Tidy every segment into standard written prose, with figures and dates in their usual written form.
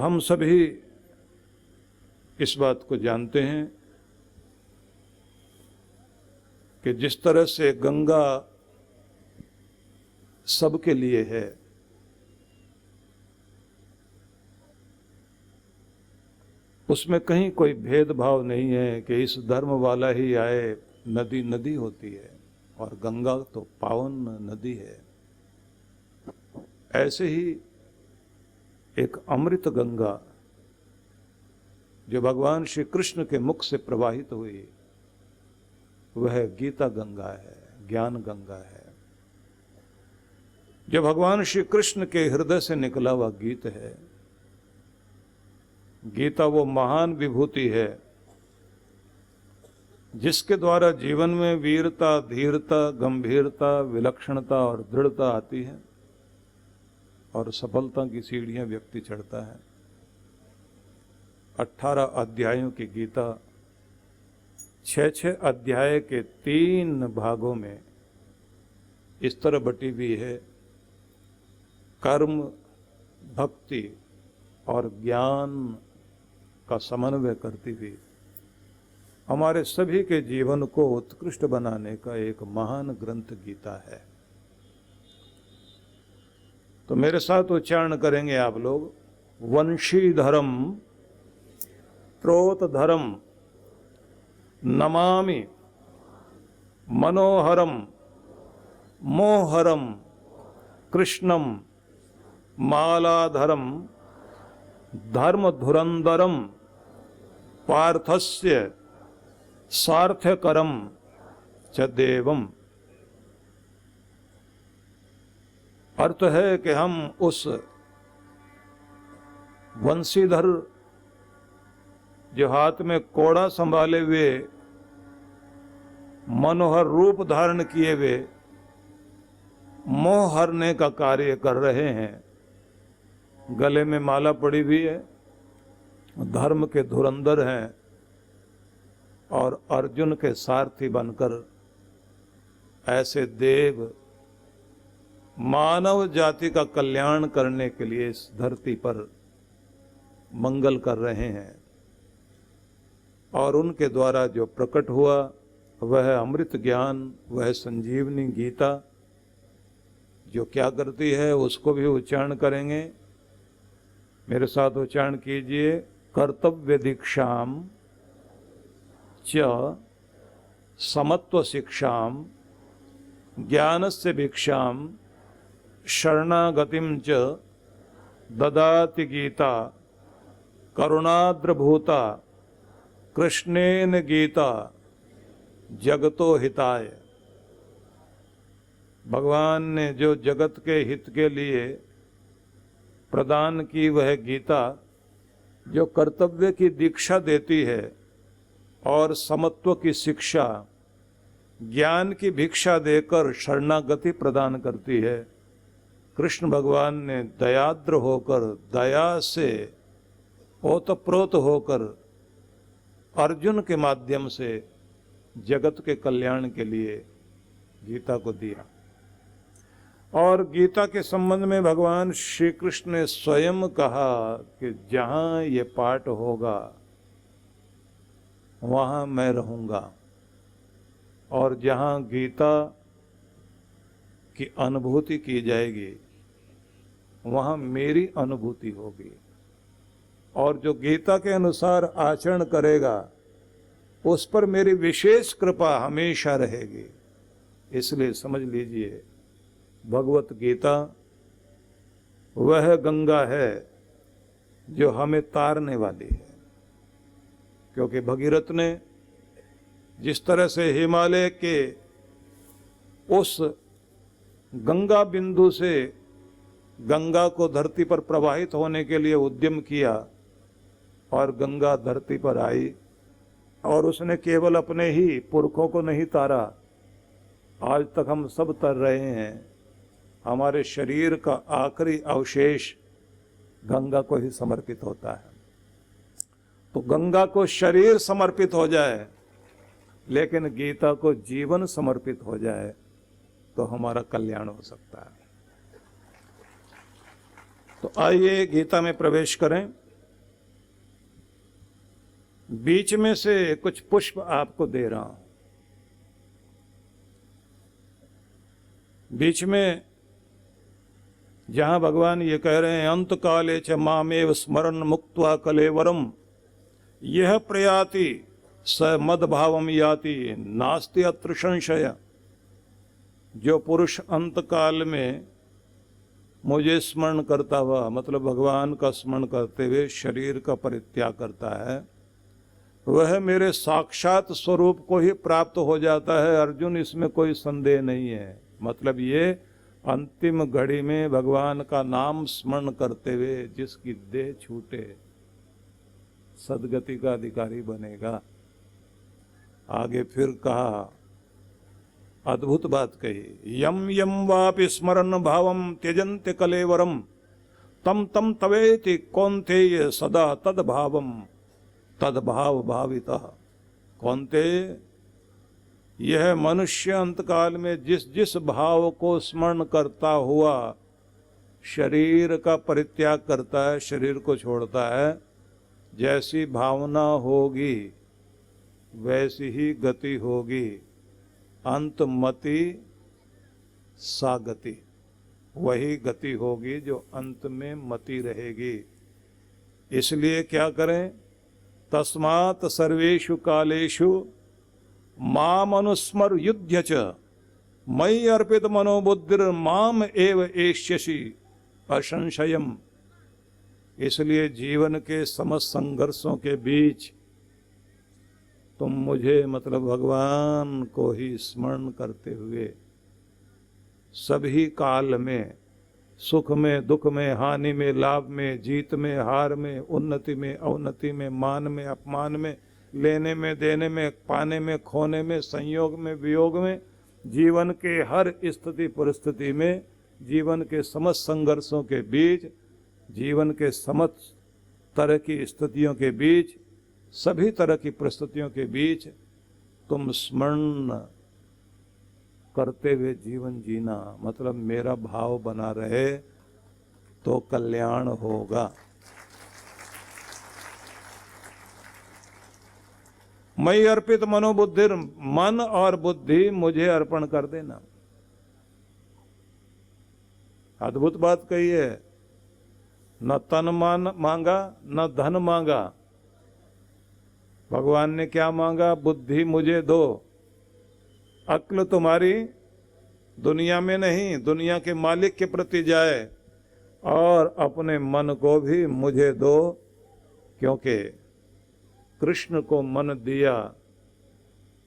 हम सभी इस बात को जानते हैं कि जिस तरह से गंगा सबके लिए है, उसमें कहीं कोई भेदभाव नहीं है कि इस धर्म वाला ही आए। नदी नदी होती है और गंगा तो पावन नदी है। ऐसे ही एक अमृत गंगा जो भगवान श्री कृष्ण के मुख से प्रवाहित हुई, वह गीता गंगा है, ज्ञान गंगा है। जो भगवान श्री कृष्ण के हृदय से निकला हुआ गीत है। गीता वो महान विभूति है जिसके द्वारा जीवन में वीरता, धीरता, गंभीरता, विलक्षणता और दृढ़ता आती है और सफलता की सीढ़ियां व्यक्ति चढ़ता है। 18 अध्यायों की गीता 6 अध्याय के 3 भागों में इस तरह बटी हुई है। कर्म, भक्ति और ज्ञान का समन्वय करती हुई हमारे सभी के जीवन को उत्कृष्ट बनाने का एक महान ग्रंथ गीता है। तो मेरे साथ उच्चारण करेंगे आप लोग। वंशीधरम प्रोतधरम नमामि मनोहरम मोहरम कृष्णम मालाधरम धर्मधुरंधरम पार्थस्य सार्थकरम च देवम। अर्थ है कि हम उस वंशीधर जो हाथ में कोड़ा संभाले हुए मनोहर रूप धारण किए हुए मोह हरने का कार्य कर रहे हैं। गले में माला पड़ी हुई है, धर्म के धुरंधर हैं और अर्जुन के सारथी बनकर ऐसे देव मानव जाति का कल्याण करने के लिए इस धरती पर मंगल कर रहे हैं। और उनके द्वारा जो प्रकट हुआ वह अमृत ज्ञान, वह संजीवनी गीता जो क्या करती है उसको भी उच्चारण करेंगे। मेरे साथ उच्चारण कीजिए। कर्तव्य दीक्षाम च समत्व शिक्षाम ज्ञानस्य भिक्षाम शरणागतिम च ददाति गीता करुणाद्रभूता कृष्णेन गीता जगतो हिताय। भगवान ने जो जगत के हित के लिए प्रदान की वह गीता जो कर्तव्य की दीक्षा देती है और समत्व की शिक्षा, ज्ञान की भिक्षा देकर शरणागति प्रदान करती है। कृष्ण भगवान ने दयाद्र होकर, दया से ओतप्रोत होकर अर्जुन के माध्यम से जगत के कल्याण के लिए गीता को दिया। और गीता के संबंध में भगवान श्री कृष्ण ने स्वयं कहा कि जहाँ ये पाठ होगा वहाँ मैं रहूँगा और जहाँ गीता की अनुभूति की जाएगी वहाँ मेरी अनुभूति होगी। और जो गीता के अनुसार आचरण करेगा उस पर मेरी विशेष कृपा हमेशा रहेगी। इसलिए समझ लीजिए, भगवत गीता वह गंगा है जो हमें तारने वाली है। क्योंकि भगीरथ ने जिस तरह से हिमालय के उस गंगा बिंदु से गंगा को धरती पर प्रवाहित होने के लिए उद्यम किया और गंगा धरती पर आई और उसने केवल अपने ही पुरखों को नहीं तारा, आज तक हम सब तर रहे हैं। हमारे शरीर का आखिरी अवशेष गंगा को ही समर्पित होता है। तो गंगा को शरीर समर्पित हो जाए लेकिन गीता को जीवन समर्पित हो जाए तो हमारा कल्याण हो सकता है। तो आइए गीता में प्रवेश करें। बीच में से कुछ पुष्प आपको दे रहा हूं। बीच में जहां भगवान ये कह रहे हैं अंत काले च मामेव स्मरण मुक्त्वा कलेवरम यह प्रयाति स मदभावम याति नास्ति अत्र संशय। जो पुरुष अंत काल में मुझे स्मरण करता हुआ, मतलब भगवान का स्मरण करते हुए शरीर का परित्याग करता है, वह मेरे साक्षात स्वरूप को ही प्राप्त हो जाता है अर्जुन, इसमें कोई संदेह नहीं है। मतलब ये अंतिम घड़ी में भगवान का नाम स्मरण करते हुए जिसकी देह छूटे सदगति का अधिकारी बनेगा। आगे फिर कहा, अद्भुत बात कही, यम यम वापि स्मरण भावम त्यजन्ते कलेवरम तम तम तवेति कौन्तेय सदा तद भावम तद्भाव भाविता। कौन्ते, यह मनुष्य अंतकाल में जिस जिस भाव को स्मरण करता हुआ शरीर का परित्याग करता है, शरीर को छोड़ता है, जैसी भावना होगी वैसी ही गति होगी। अंतमति सा गति, वही गति होगी जो अंत में मति रहेगी। इसलिए क्या करें, तस्मात् सर्वेषु कालेषु माम अनुस्मर युध्य च मयि अर्पित मनोबुद्धिर माम एव एष्यसि असंशयम। इसलिए जीवन के समस्त संघर्षों के बीच तुम मुझे, मतलब भगवान को ही स्मरण करते हुए सभी काल में, सुख में दुख में, हानि में लाभ में, जीत में हार में, उन्नति में अवनति में, मान में अपमान में, लेने में देने में, पाने में खोने में, संयोग में वियोग में, जीवन के हर स्थिति परिस्थिति में, जीवन के समस्त संघर्षों के बीच, जीवन के समस्त तरह की स्थितियों के बीच, सभी तरह की परिस्थितियों के बीच तुम स्मरण करते हुए जीवन जीना, मतलब मेरा भाव बना रहे तो कल्याण होगा। मयि अर्पित मनोबुद्धिर, मन और बुद्धि मुझे अर्पण कर देना। अद्भुत बात कही है, न तन मांगा न धन मांगा। भगवान ने क्या मांगा, बुद्धि मुझे दो, अक्ल तुम्हारी दुनिया में नहीं दुनिया के मालिक के प्रति जाए, और अपने मन को भी मुझे दो, क्योंकि कृष्ण को मन दिया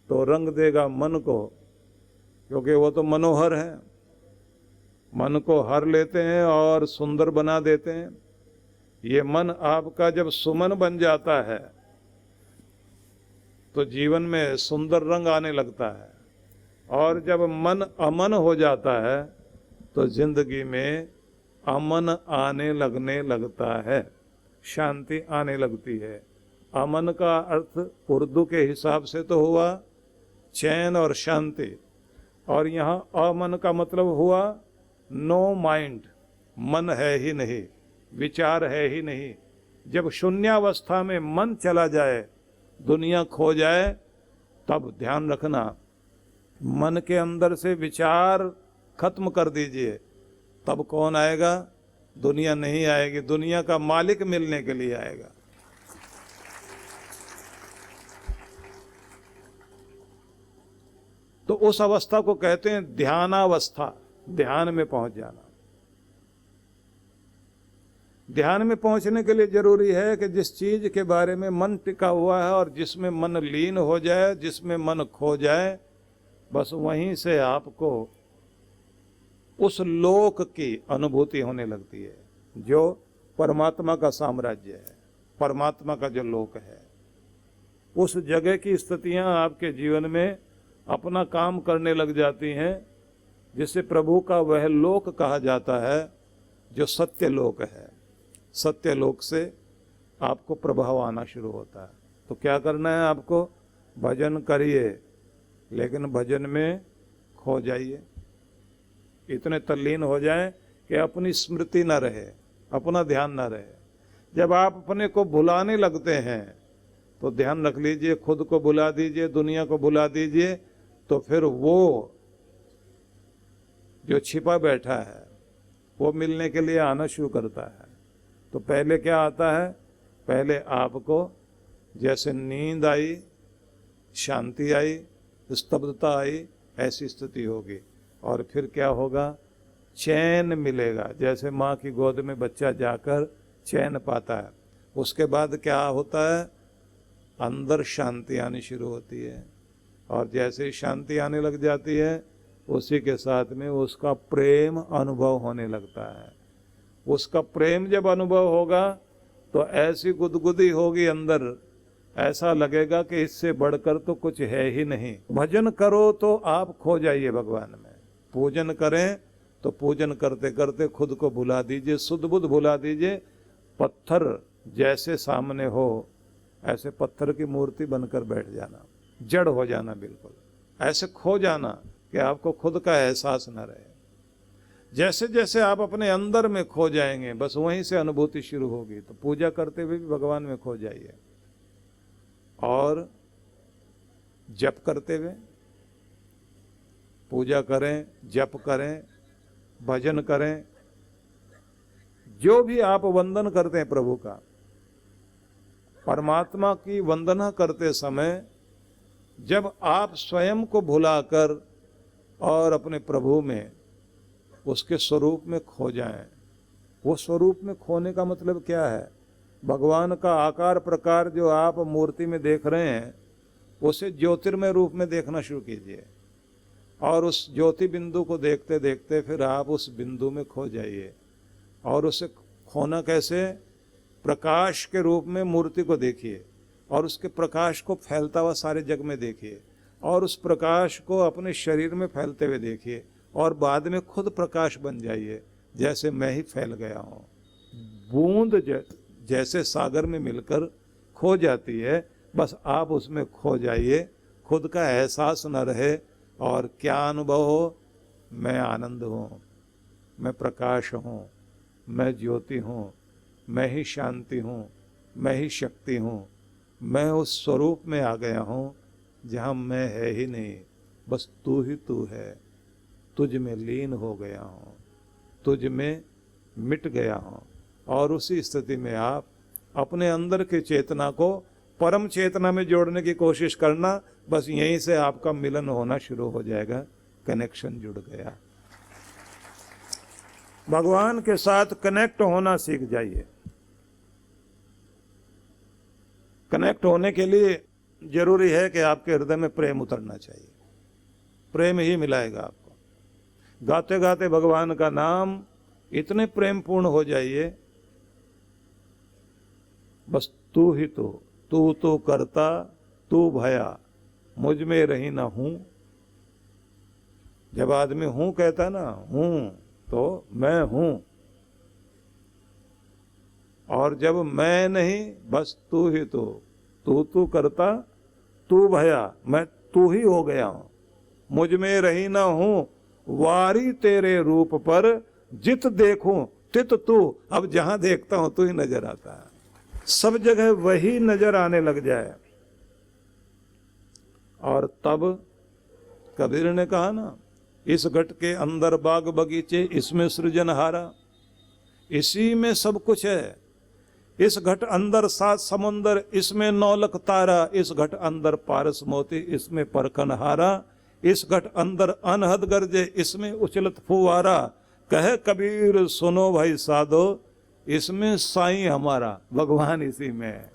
तो रंग देगा मन को, क्योंकि वो तो मनोहर है, मन को हर लेते हैं और सुंदर बना देते हैं। ये मन आपका जब सुमन बन जाता है तो जीवन में सुंदर रंग आने लगता है, और जब मन अमन हो जाता है तो जिंदगी में अमन आने लगने लगता है, शांति आने लगती है। अमन का अर्थ उर्दू के हिसाब से तो हुआ चैन और शांति, और यहाँ अमन का मतलब हुआ नो माइंड, मन है ही नहीं, विचार है ही नहीं। जब शून्यावस्था में मन चला जाए, दुनिया खो जाए, तब ध्यान रखना मन के अंदर से विचार खत्म कर दीजिए, तब कौन आएगा, दुनिया नहीं आएगी, दुनिया का मालिक मिलने के लिए आएगा। तो उस अवस्था को कहते हैं ध्यानावस्था, ध्यान में पहुंच जाना। ध्यान में पहुंचने के लिए जरूरी है कि जिस चीज के बारे में मन टिका हुआ है और जिसमें मन लीन हो जाए, जिसमें मन खो जाए, बस वहीं से आपको उस लोक की अनुभूति होने लगती है जो परमात्मा का साम्राज्य है, परमात्मा का जो लोक है। उस जगह की स्थितियां आपके जीवन में अपना काम करने लग जाती हैं, जिसे प्रभु का वह लोक कहा जाता है जो सत्य लोक है। सत्य लोक से आपको प्रभाव आना शुरू होता है। तो क्या करना है आपको, भजन करिए, लेकिन भजन में खो जाइए, इतने तल्लीन हो जाए कि अपनी स्मृति न रहे, अपना ध्यान न रहे। जब आप अपने को भुलाने लगते हैं तो ध्यान रख लीजिए, खुद को भुला दीजिए, दुनिया को भुला दीजिए, तो फिर वो जो छिपा बैठा है वो मिलने के लिए आना शुरू करता है। तो पहले क्या आता है? पहले आपको जैसे नींद आई, शांति आई, स्तब्धता आई, ऐसी स्थिति होगी। और फिर क्या होगा? चैन मिलेगा। जैसे माँ की गोद में बच्चा जाकर चैन पाता है, उसके बाद क्या होता है? अंदर शांति आनी शुरू होती है। और जैसे ही शांति आने लग जाती है, उसी के साथ में उसका प्रेम अनुभव होने लगता है। उसका प्रेम जब अनुभव होगा तो ऐसी गुदगुदी होगी अंदर, ऐसा लगेगा कि इससे बढ़कर तो कुछ है ही नहीं। भजन करो तो आप खो जाइए भगवान में। पूजन करें तो पूजन करते करते खुद को भुला दीजिए, शुद्ध बुद्ध भुला दीजिए। पत्थर जैसे सामने हो, ऐसे पत्थर की मूर्ति बनकर बैठ जाना, जड़ हो जाना, बिल्कुल ऐसे खो जाना कि आपको खुद का एहसास न रहे। जैसे जैसे आप अपने अंदर में खो जाएंगे, बस वहीं से अनुभूति शुरू होगी। तो पूजा करते हुए भी भगवान में खो जाइए, और जप करते हुए पूजा करें, जप करें, भजन करें, जो भी आप वंदन करते हैं प्रभु का, परमात्मा की वंदना करते समय जब आप स्वयं को भुलाकर और अपने प्रभु में, उसके स्वरूप में खो जाएं। वो स्वरूप में खोने का मतलब क्या है? भगवान का आकार प्रकार जो आप मूर्ति में देख रहे हैं, उसे ज्योतिर्मय रूप में देखना शुरू कीजिए, और उस ज्योति बिंदु को देखते देखते फिर आप उस बिंदु में खो जाइए। और उसे खोना कैसे? प्रकाश के रूप में मूर्ति को देखिए, और उसके प्रकाश को फैलता हुआ सारे जग में देखिए, और उस प्रकाश को अपने शरीर में फैलते हुए देखिए, और बाद में खुद प्रकाश बन जाइए, जैसे मैं ही फैल गया हूँ। बूंद जैसे सागर में मिलकर खो जाती है, बस आप उसमें खो जाइए, खुद का एहसास न रहे। और क्या अनुभव हो? मैं आनंद हूँ, मैं प्रकाश हूँ, मैं ज्योति हूँ, मैं ही शांति हूँ, मैं ही शक्ति हूँ। मैं उस स्वरूप में आ गया हूँ जहाँ मैं है ही नहीं, बस तू ही तू है। तुझ में लीन हो गया हूँ, तुझ में मिट गया हूँ। और उसी स्थिति में आप अपने अंदर की चेतना को परम चेतना में जोड़ने की कोशिश करना। बस यहीं से आपका मिलन होना शुरू हो जाएगा, कनेक्शन जुड़ गया। भगवान के साथ कनेक्ट होना सीख जाइए। कनेक्ट होने के लिए जरूरी है कि आपके हृदय में प्रेम उतरना चाहिए। प्रेम ही मिलाएगा आपको। गाते गाते भगवान का नाम इतने प्रेमपूर्ण हो जाइए, बस तू ही तू करता, तू भया, मुझ में रही ना हूं। जब आदमी हूं कहता ना, हूं तो मैं हूं, और जब मैं नहीं, बस तू ही तू करता, तू भया, मैं तू ही हो गया हूं। मुझ में रही ना हूं, वारी तेरे रूप पर जित देखूं तित तू। अब जहां देखता हूं तू ही नजर आता है, सब जगह वही नजर आने लग जाए। और तब कबीर ने कहा ना, इस घट के अंदर बाग बगीचे, इसमें सृजनहारा, इसी में सब कुछ है। इस घट अंदर 7 समुंदर, इसमें 9 लख तारा। इस घट अंदर पारस मोती, इसमें परखनहारा। इस घट अंदर अनहद गर्जे, इसमें उछलत फुवारा। कहे कबीर सुनो भाई साधो, इसमें साईं हमारा, भगवान इसी में है।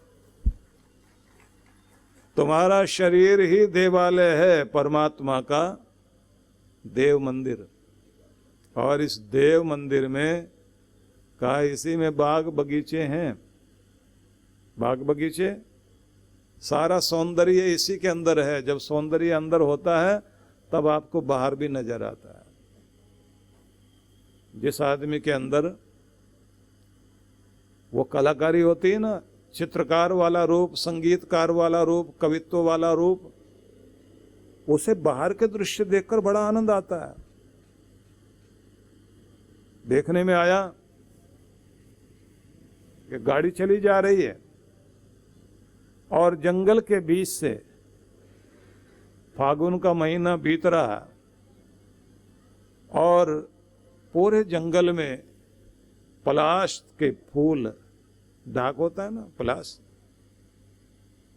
तुम्हारा शरीर ही देवालय है, परमात्मा का देव मंदिर। और इस देव मंदिर में कहा, इसी में बाग बगीचे हैं। बाग बगीचे, सारा सौंदर्य इसी के अंदर है। जब सौंदर्य अंदर होता है तब आपको बाहर भी नजर आता है। जिस आदमी के अंदर वो कलाकारी होती है ना, चित्रकार वाला रूप, संगीतकार वाला रूप, कवित्व वाला रूप, उसे बाहर के दृश्य देखकर बड़ा आनंद आता है। देखने में आया कि गाड़ी चली जा रही है, और जंगल के बीच से फागुन का महीना बीत रहा और पूरे जंगल में पलाश के फूल, ढाक होता है ना पलाश,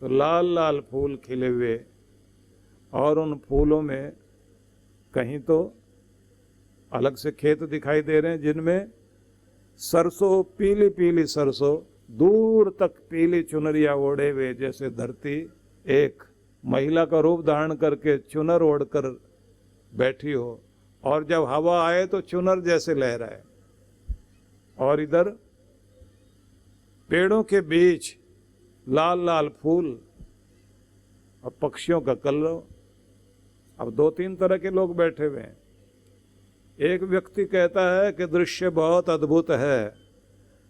तो लाल लाल फूल खिले हुए, और उन फूलों में कहीं तो अलग से खेत दिखाई दे रहे हैं जिनमें सरसों, पीली पीली सरसों, दूर तक पीली चुनरिया ओढ़े हुए, जैसे धरती एक महिला का रूप धारण करके चुनर ओढ़कर बैठी हो, और जब हवा आए तो चुनर जैसे लहराए। और इधर पेड़ों के बीच लाल लाल फूल और पक्षियों का कलरव। अब 2-3 तरह के लोग बैठे हुए हैं। एक व्यक्ति कहता है कि दृश्य बहुत अद्भुत है,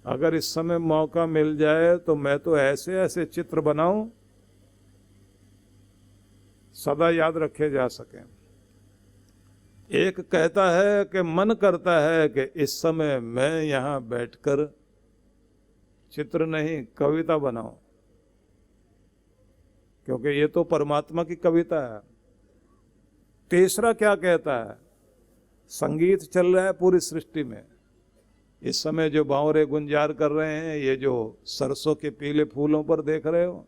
अगर इस समय मौका मिल जाए तो मैं तो ऐसे ऐसे चित्र बनाऊं सदा याद रखे जा सकें। एक कहता है कि मन करता है कि इस समय मैं यहाँ बैठकर चित्र नहीं कविता बनाऊं, क्योंकि ये तो परमात्मा की कविता है। तीसरा क्या कहता है, संगीत चल रहा है पूरी सृष्टि में, इस समय जो बावरे गुंजार कर रहे हैं, ये जो सरसों के पीले फूलों पर देख रहे हो,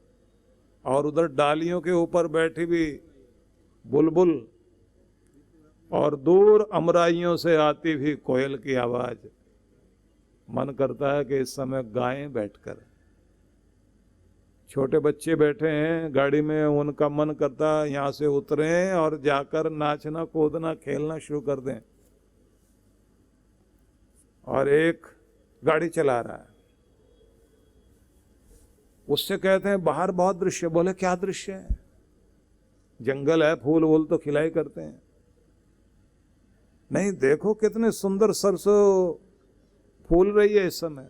और उधर डालियों के ऊपर बैठी भी बुलबुल, और दूर अमराइयों से आती हुई कोयल की आवाज, मन करता है कि इस समय गाएं बैठकर। छोटे बच्चे बैठे हैं गाड़ी में, उनका मन करता है यहाँ से उतरें और जाकर नाचना कूदना खेलना शुरू कर दें। और एक गाड़ी चला रहा है, उससे कहते हैं बाहर बहुत दृश्य। बोले क्या दृश्य है? जंगल है, फूल वूल तो खिलाई करते हैं। नहीं, देखो कितने सुंदर सरसों फूल रही है इस समय।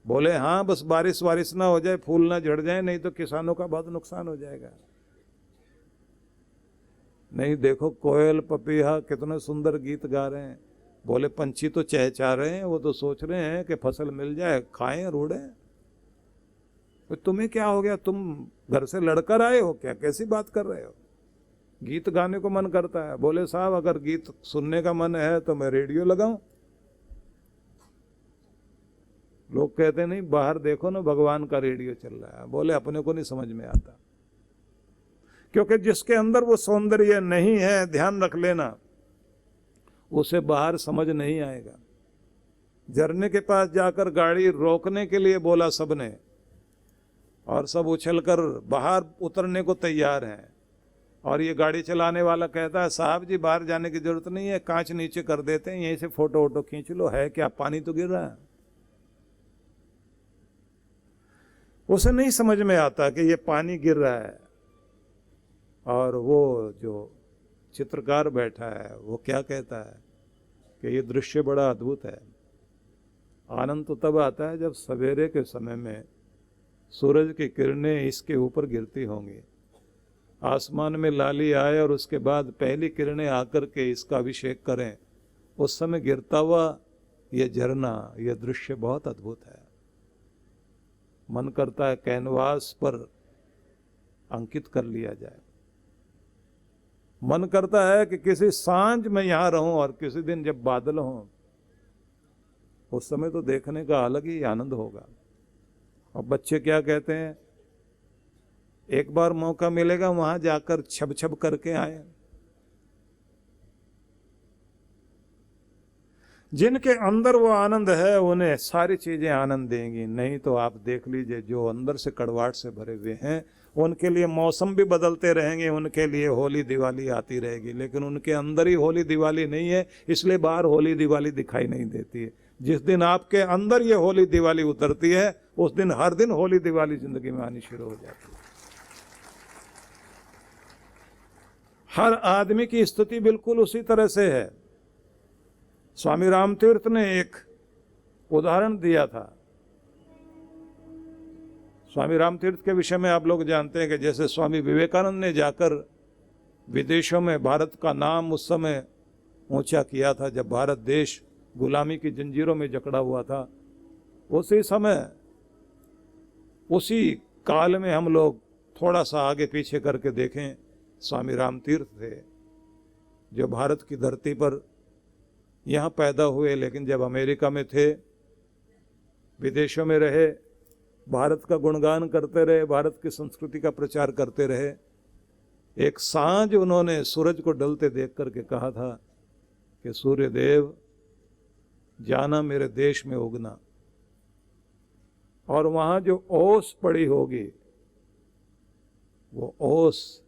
बोले हाँ, बस बारिश वारिश ना हो जाए, फूल ना झड़ जाए, नहीं तो किसानों का बहुत नुकसान हो जाएगा। नहीं, देखो कोयल पपीहा कितने सुंदर गीत गा रहे हैं। बोले पंछी तो चहचहा रहे हैं, वो तो सोच रहे हैं कि फसल मिल जाए, खाएं रूढ़े। तो तुम्हें क्या हो गया? तुम घर से लड़कर आए हो क्या? कैसी बात कर रहे हो? गीत गाने को मन करता है। बोले साहब, अगर गीत सुनने का मन है तो मैं रेडियो लगाऊं। लोग कहते नहीं, बाहर देखो ना भगवान का रेडियो चल रहा है। बोले अपने को नहीं समझ में आता, क्योंकि जिसके अंदर वो सौंदर्य नहीं है, ध्यान रख लेना, उसे बाहर समझ नहीं आएगा। झरने के पास जाकर गाड़ी रोकने के लिए बोला सबने, और सब उछलकर बाहर उतरने को तैयार हैं। और ये गाड़ी चलाने वाला कहता है साहब जी बाहर जाने की जरूरत नहीं है, कांच नीचे कर देते हैं, यहीं से फोटो वोटो खींच लो। है क्या? पानी तो गिर रहा है। उसे नहीं समझ में आता कि ये पानी गिर रहा है। और वो जो चित्रकार बैठा है वो क्या कहता है कि ये दृश्य बड़ा अद्भुत है। आनंद तो तब आता है जब सवेरे के समय में सूरज की किरणें इसके ऊपर गिरती होंगी, आसमान में लाली आए और उसके बाद पहली किरणें आकर के इसका अभिषेक करें, उस समय गिरता हुआ यह झरना, यह दृश्य बहुत अद्भुत है। मन करता है कैनवास पर अंकित कर लिया जाए। मन करता है कि किसी सांझ में यहां रहूं, और किसी दिन जब बादल हों उस समय तो देखने का अलग ही आनंद होगा। और बच्चे क्या कहते हैं, एक बार मौका मिलेगा वहां जाकर छब छब करके आए। जिनके अंदर वो आनंद है उन्हें सारी चीजें आनंद देंगी। नहीं तो आप देख लीजिए, जो अंदर से कड़वाहट से भरे हुए हैं उनके लिए मौसम भी बदलते रहेंगे, उनके लिए होली दिवाली आती रहेगी, लेकिन उनके अंदर ही होली दिवाली नहीं है, इसलिए बाहर होली दिवाली दिखाई नहीं देती है। जिस दिन आपके अंदर ये होली दिवाली उतरती है, उस दिन हर दिन होली दिवाली जिंदगी में आनी शुरू हो जाती है। हर आदमी की स्थिति बिल्कुल उसी तरह से है। स्वामी रामतीर्थ ने एक उदाहरण दिया था। स्वामी रामतीर्थ के विषय में आप लोग जानते हैं कि जैसे स्वामी विवेकानंद ने जाकर विदेशों में भारत का नाम उस समय ऊंचा किया था, जब भारत देश गुलामी की जंजीरों में जकड़ा हुआ था, उसी समय उसी काल में हम लोग थोड़ा सा आगे पीछे करके देखें, स्वामी रामतीर्थ थे जो भारत की धरती पर यहाँ पैदा हुए, लेकिन जब अमेरिका में थे, विदेशों में रहे, भारत का गुणगान करते रहे, भारत की संस्कृति का प्रचार करते रहे। एक सांझ उन्होंने सूरज को ढलते देख करके कहा था कि सूर्य देव, जाना मेरे देश में उगना, और वहाँ जो ओस पड़ी होगी वो ओस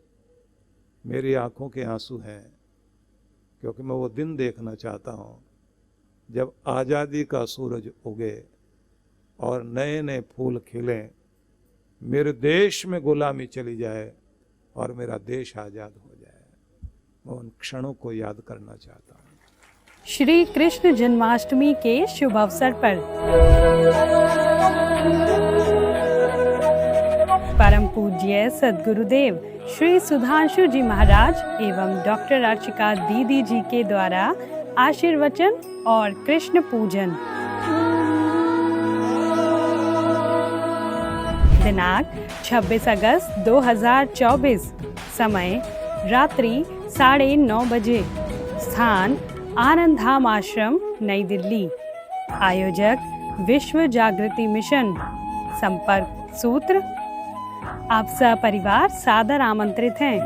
मेरी आंखों के आंसू हैं, क्योंकि मैं वो दिन देखना चाहता हूँ जब आज़ादी का सूरज उगे और नए नए फूल खिलें, मेरे देश में गुलामी चली जाए और मेरा देश आज़ाद हो जाए। मैं उन क्षणों को याद करना चाहता हूँ। श्री कृष्ण जन्माष्टमी के शुभ अवसर पर परम पूज्य सद्गुरुदेव श्री सुधांशु जी महाराज एवं डॉक्टर अर्चिका दीदी जी के द्वारा आशीर्वचन और कृष्ण पूजन। दिनांक 26 अगस्त 2024, समय रात्रि 9:30 बजे, स्थान आनंद धाम आश्रम, नई दिल्ली। आयोजक विश्व जागृति मिशन। संपर्क सूत्र। आप सपरिवार सादर आमंत्रित हैं।